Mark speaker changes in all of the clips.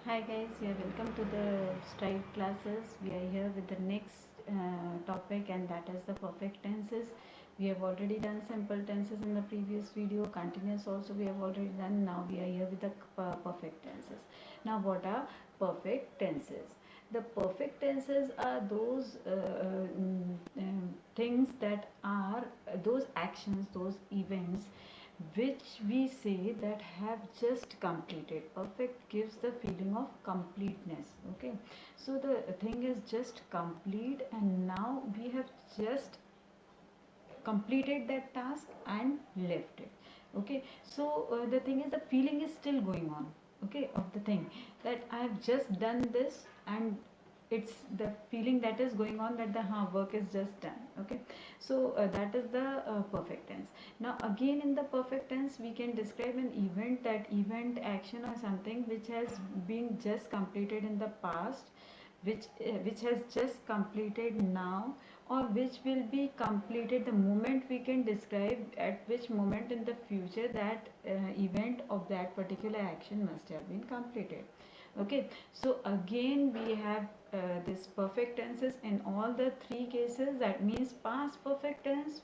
Speaker 1: Hi guys, yeah, welcome to the Stride classes. We are here with the next topic, and that is the perfect tenses. We have already done simple tenses in the previous video. Continuous also we have already done. Now we are here with the perfect tenses. Now what are perfect tenses? The perfect tenses are those things that are those actions, those events which we say that have just completed. Perfect gives the feeling of completeness. Okay, so the thing is just complete, and now we have just completed that task and left it. Okay, so the thing is the feeling is still going on, okay, of the thing that I have just done this, and it's the feeling that is going on that the work is just done. Okay, so that is the perfect tense. Now again, in the perfect tense we can describe an event, that event, action, or something which has been just completed in the past, which has just completed now, or which will be completed the moment. We can describe at which moment in the future that event of that particular action must have been completed. Okay, so again we have this perfect tenses in all the three cases. That means past perfect tense,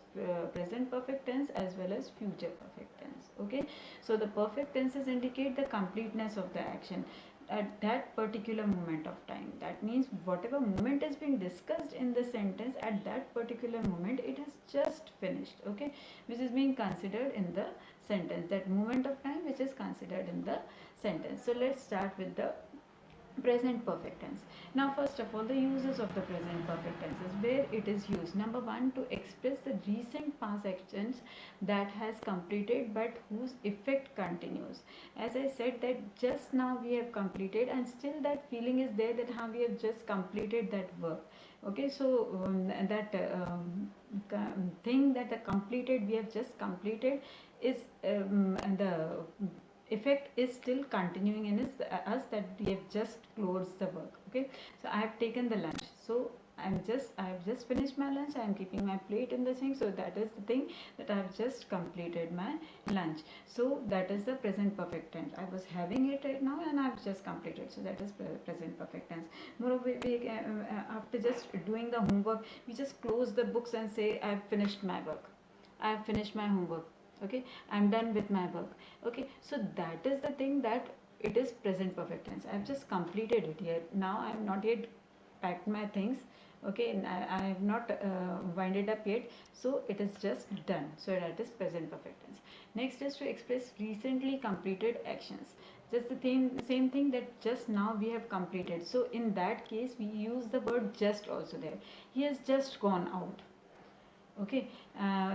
Speaker 1: present perfect tense, as well as future perfect tense. Okay, so the perfect tenses indicate the completeness of the action at that particular moment of time. That means whatever moment is being discussed in the sentence, at that particular moment it is just finished. Okay, which is being considered in the sentence, that moment of time which is considered in the sentence. So let's start with the present perfect tense. Now first of all, the uses of the present perfect tense is where it is used. Number one, to express the recent past actions that has completed but whose effect continues. As I said that just now we have completed, and still that feeling is there that how we have just completed that work. Okay, so that thing that the completed, we have just completed, is the effect is still continuing in us, that we have just closed the work. Okay, so I have taken the lunch, so I have just finished my lunch. I am keeping my plate in the sink, so that is the thing, that I have just completed my lunch. So that is the present perfect tense. I was having it right now and I have just completed, so that is present perfect tense. Moreover, after just doing the homework, we just close the books and say I have finished my work, I have finished my homework. Okay, I'm done with my work. Okay, so that is the thing, that it is present perfect tense. I've just completed it here. Now I am not yet packed my things. Okay, and I have not winded up yet, so it is just done. So that is present perfect tense. Next is to express recently completed actions. Just the same thing, that just now we have completed. So in that case, we use the word just also there. He has just gone out. Okay,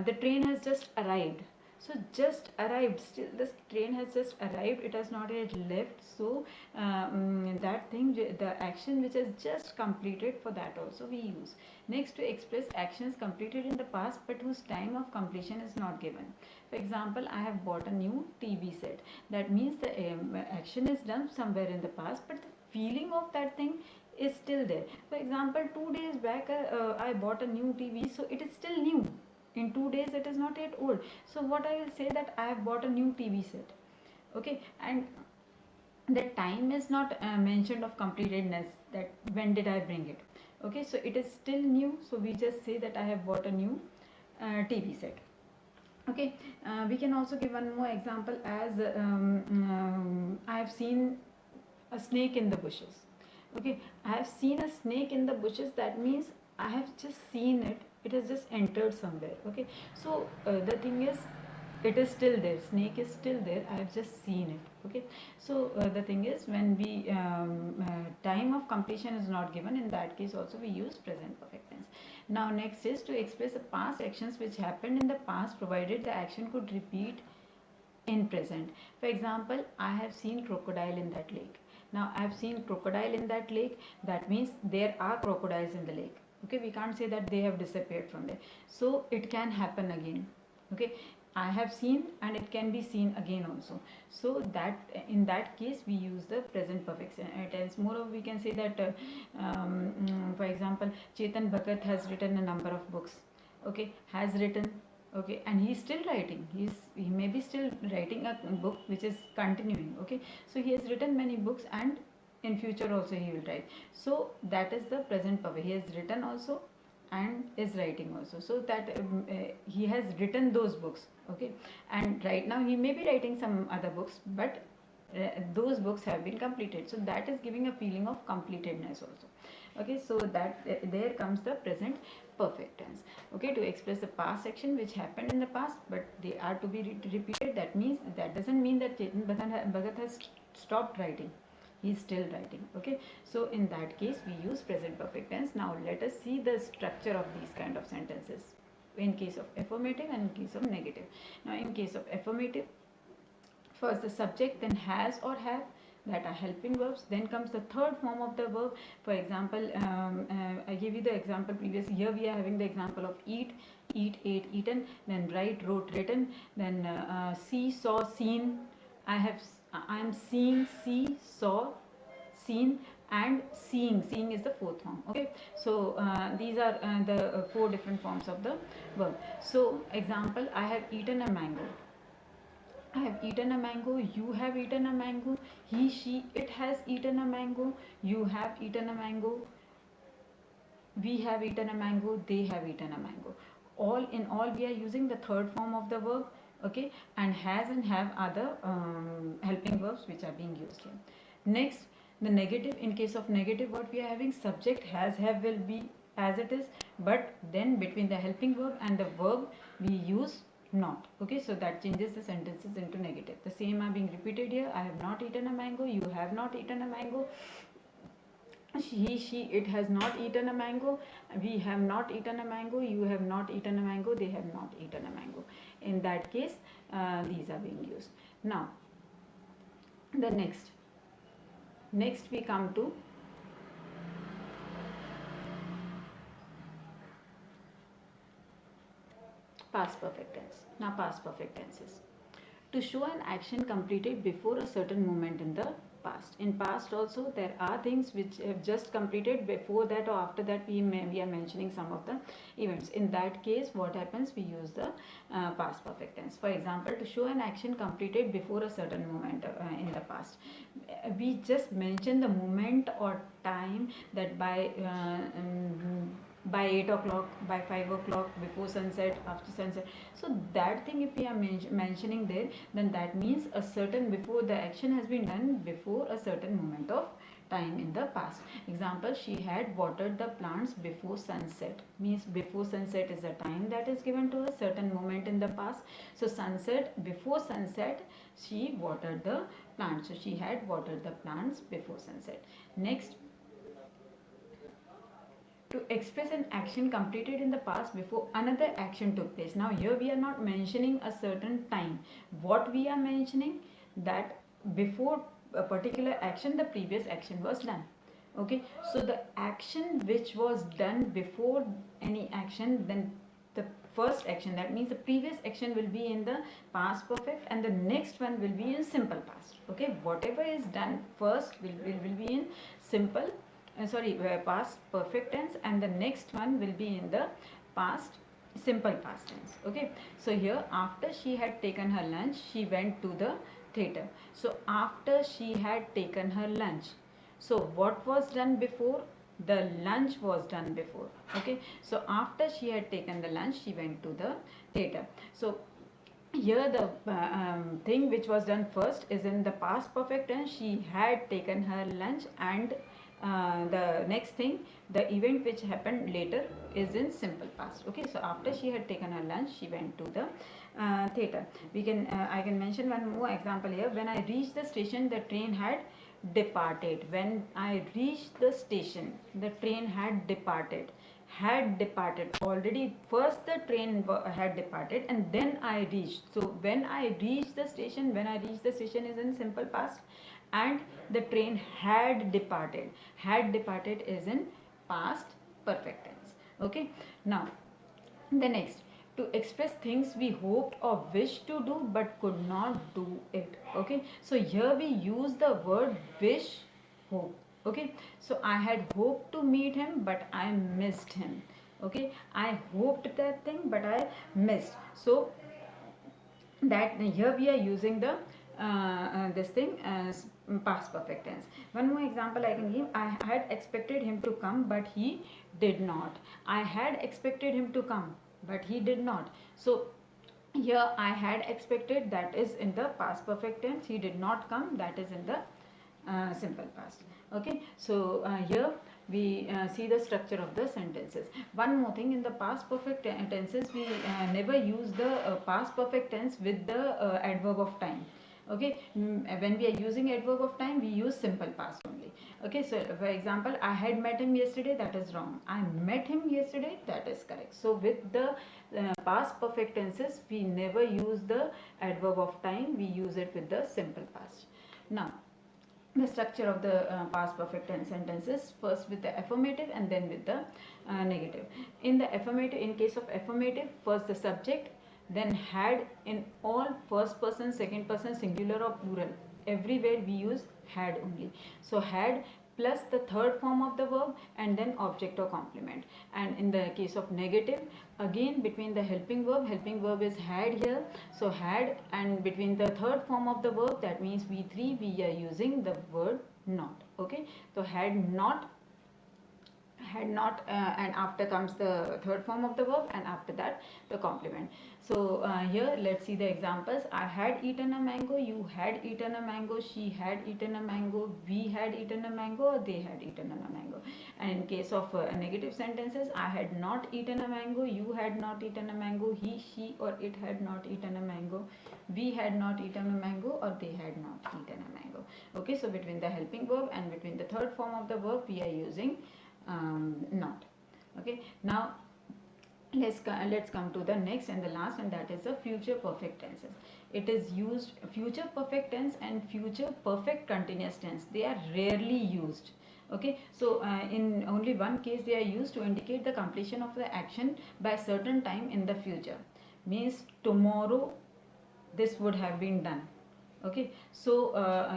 Speaker 1: the train has just arrived. So just arrived, still this train has just arrived, it has not yet left. So that thing, the action which has just completed, for that also we use. Next, to express actions completed in the past but whose time of completion is not given. For example, I have bought a new TV set. That means the action is done somewhere in the past, but the feeling of that thing is still there. For example, 2 days back I bought a new TV, so it is still new. In 2 days it is not yet old. So what I will say, that I have bought a new TV set. Okay, and the time is not mentioned of completedness, that when did I bring it. Okay, so it is still new, so we just say that I have bought a new TV set. Okay, we can also give one more example, as I have seen a snake in the bushes. Okay, I have seen a snake in the bushes. That means I have just seen it, it has just entered somewhere. Okay, so the thing is, it is still there, snake is still there, I have just seen it. Okay, so the thing is, when we time of completion is not given, in that case also we use present perfect tense. Now next is to express the past actions which happened in the past, provided the action could repeat in present. For example, I have seen crocodile in that lake. Now I have seen crocodile in that lake, that means there are crocodiles in the lake. Okay, we can't say that they have disappeared from there, so it can happen again. Okay, I have seen, and it can be seen again also. So that, in that case, we use the present perfect tense. Moreover, we can say that for example, Chetan Bhagat has written a number of books. Okay, has written. Okay, and he's still writing, he may be still writing a book which is continuing. Okay, so he has written many books, and in future also he will write. So that is the present perfect. He has written also and is writing also. So that he has written those books, okay, and right now he may be writing some other books, but those books have been completed. So that is giving a feeling of completedness also. Okay, so that there comes the present perfect tense. Okay, to express the past action which happened in the past, but they are to be repeated. That means, that doesn't mean that Chetan Bhagat has stopped writing. He is still writing. Okay, so in that case we use present perfect tense. Now let us see the structure of these kind of sentences in case of affirmative and in case of negative. Now in case of affirmative, first the subject, then has or have, that are helping verbs. Then comes the third form of the verb. For example, I gave you the example previous. Here we are having the example of eat, eat, ate, eaten. Then write, wrote, written. Then see, saw, seen. I am seeing, see, saw, seen, and seeing. Seeing is the fourth form. Okay, so these are the four different forms of the verb. So example, I have eaten a mango. I have eaten a mango, you have eaten a mango, he, she, it has eaten a mango, you have eaten a mango, we have eaten a mango, they have eaten a mango. All in all, we are using the third form of the verb, okay, and has and have are the helping verbs which are being used here. Next, the negative. In case of negative, what we are having, subject, has, have, will be as it is, but then between the helping verb and the verb we use not. Okay, so that changes the sentences into negative. The same are being repeated here. I have not eaten a mango, you have not eaten a mango, he, she, it has not eaten a mango, we have not eaten a mango, you have not eaten a mango, they have not eaten a mango. In that case, these are being used. Now the next we come to past perfect tense. Now past perfect tenses, to show an action completed before a certain moment in the past. In past also there are things which have just completed. Before that or after that we are mentioning some of the events. In that case, what happens, we use the past perfect tense. For example, to show an action completed before a certain moment in the past, we just mention the moment or time, that by 8 o'clock, by 5 o'clock, before sunset, after sunset. So that thing if we are mentioning there, then that means a certain, before the action has been done before a certain moment of time in the past. Example, she had watered the plants before sunset, means before sunset is a time that is given to a certain moment in the past. So sunset, before sunset she watered the plants, so she had watered the plants before sunset. Next, to express an action completed in the past before another action took place. Now here we are not mentioning a certain time. What we are mentioning, that before a particular action the previous action was done. Okay, so the action which was done before any action, then the first action, that means the previous action will be in the past perfect and the next one will be in simple past. Okay, whatever is done first will be in simple past perfect tense, and the next one will be in the past simple past tense. Okay, so here, after she had taken her lunch, she went to the theater. So after she had taken her lunch, so what was done before? The lunch was done before. Okay, so after she had taken the lunch, she went to the theater. So here the thing which was done first is in the past perfect tense. She had taken her lunch, and the next thing, the event which happened later, is in simple past. Okay, so after she had taken her lunch, she went to the theater. I can mention one more example here. When I reached the station, the train had departed. When I reached the station, the train had departed. Had departed already. First the train had departed and then I reached. So when I reached the station, is in simple past, and the train had departed. Had departed is in past perfect tense. Okay, now the next, to express things we hoped or wished to do but could not do it. Okay, so here we use the word wish, hope. Okay, so I had hoped to meet him but I missed him. Okay, I hoped that thing but I missed. So that here we are using the this thing as past perfect tense. One more example I can give. I had expected him to come, but he did not. I had expected him to come, but he did not. So here I had expected, that is in the past perfect tense. He did not come, that is in the simple past. Okay, so here we see the structure of the sentences. One more thing, in the past perfect tenses we never use the past perfect tense with the adverb of time. Okay, when we are using adverb of time we use simple past only. Okay, so for example, I had met him yesterday, that is wrong. I met him yesterday, that is correct. So with the past perfect tenses we never use the adverb of time, we use it with the simple past. Now the structure of the past perfect tense sentences, first with the affirmative and then with the negative. In the affirmative, in case of affirmative, first the subject, then had. In all first person, second person, singular or plural, everywhere we use had only. So had plus the third form of the verb and then object or complement. And in the case of negative, again between the helping verb is had here, so had, and between the third form of the verb, that means v3, we are using the word not. Okay, so had not and after comes the third form of the verb, and after that the complement. So here let's see the examples. I had eaten a mango, you had eaten a mango, she had eaten a mango, we had eaten a mango, or they had eaten a mango. And in case of negative sentences, I had not eaten a mango, you had not eaten a mango, he, she, or it had not eaten a mango, we had not eaten a mango, or they had not eaten a mango. Okay, so between the helping verb and between the third form of the verb we are using not. Okay, now let's come to the next and the last, and that is the future perfect tenses. It is used, future perfect tense and future perfect continuous tense, they are rarely used. Okay, so in only one case they are used, to indicate the completion of the action by certain time in the future. Means tomorrow this would have been done. Okay, so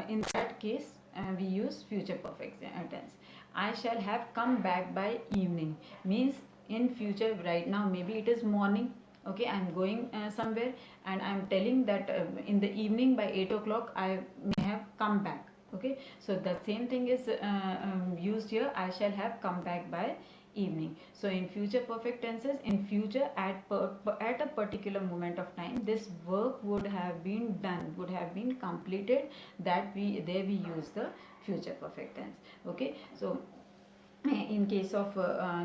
Speaker 1: in that case we use future perfect tense. I shall have come back by evening, means in future. Right now maybe it is morning. Okay, I am going somewhere and I am telling that in the evening by 8 o'clock I may have come back. Okay, so the same thing is used here. I shall have come back by evening. So in future perfect tenses, in future, at a particular moment of time, this work would have been done, would have been completed, that we use the future perfect tense. Okay, so in case of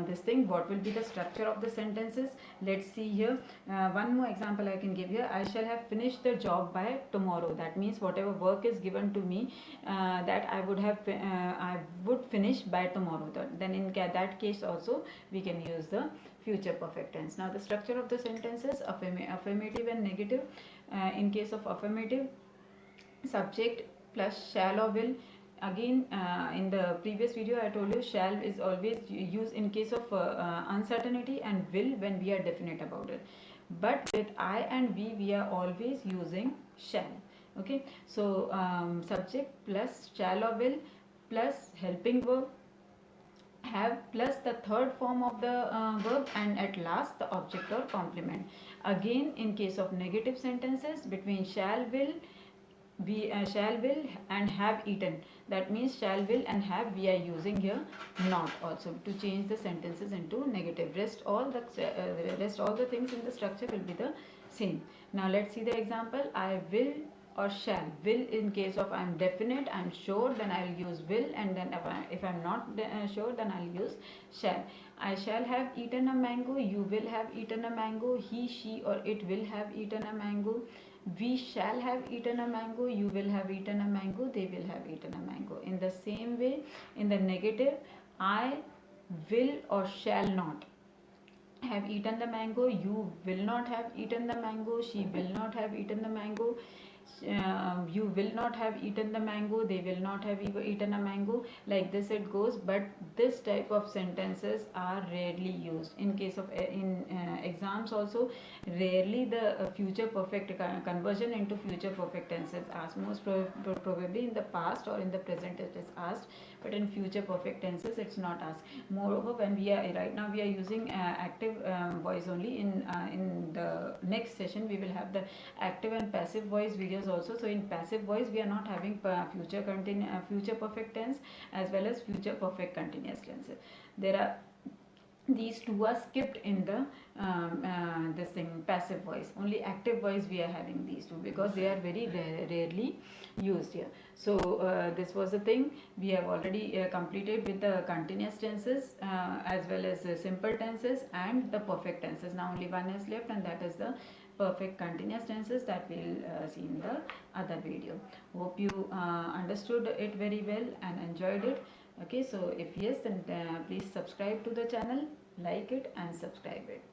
Speaker 1: this thing, what will be the structure of the sentences? Let's see here. One more example I can give here. I shall have finished the job by tomorrow. That means whatever work is given to me, that I would finish by tomorrow. Then in that case also we can use the future perfect tense. Now the structure of the sentences, affirmative and negative. In case of affirmative, subject plus shall or will. Again, in the previous video I told you shall is always used in case of uncertainty, and will when we are definite about it. But with I and we are always using shall. Okay, so subject plus shall or will plus helping verb have plus the third form of the verb, and at last the object or complement. Again, in case of negative sentences, between shall will and have eaten, that means shall will and have we are using here not also to change the sentences into negative. Rest all the things in the structure will be the same. Now let's see the example. I will or shall. Will in case of I'm definite, I'm sure, then I'll use will, and then if I'm not sure, then I'll use shall. I shall have eaten a mango, you will have eaten a mango, he, she, or it will have eaten a mango. We shall have eaten a mango, you will have eaten a mango, they will have eaten a mango. In the same way, in the negative, I will or shall not have eaten the mango, you will not have eaten the mango, she will not have eaten the mango, you will not have eaten the mango, they will not have eaten a mango. Like this it goes, but this type of sentences are rarely used. In case of in exams also, rarely the future perfect conversion into future perfect tense is asked. Most probably in the past or in the present it is asked, but in future perfect tenses it's not asked. Moreover, when we are right now we are using active voice only. In the next session we will have the active and passive voice. We videos also. So in passive voice we are not having future perfect tense as well as future perfect continuous tense. There are these two are skipped in the this thing passive voice. Only active voice we are having these two because they are very rarely used here. So this was the thing we have already completed with the continuous tenses as well as simple tenses and the perfect tenses. Now only one is left, and that is the perfect continuous tenses that we'll see in the other video. Hope you understood it very well and enjoyed it. Okay, so if yes, then please subscribe to the channel, like it and subscribe it.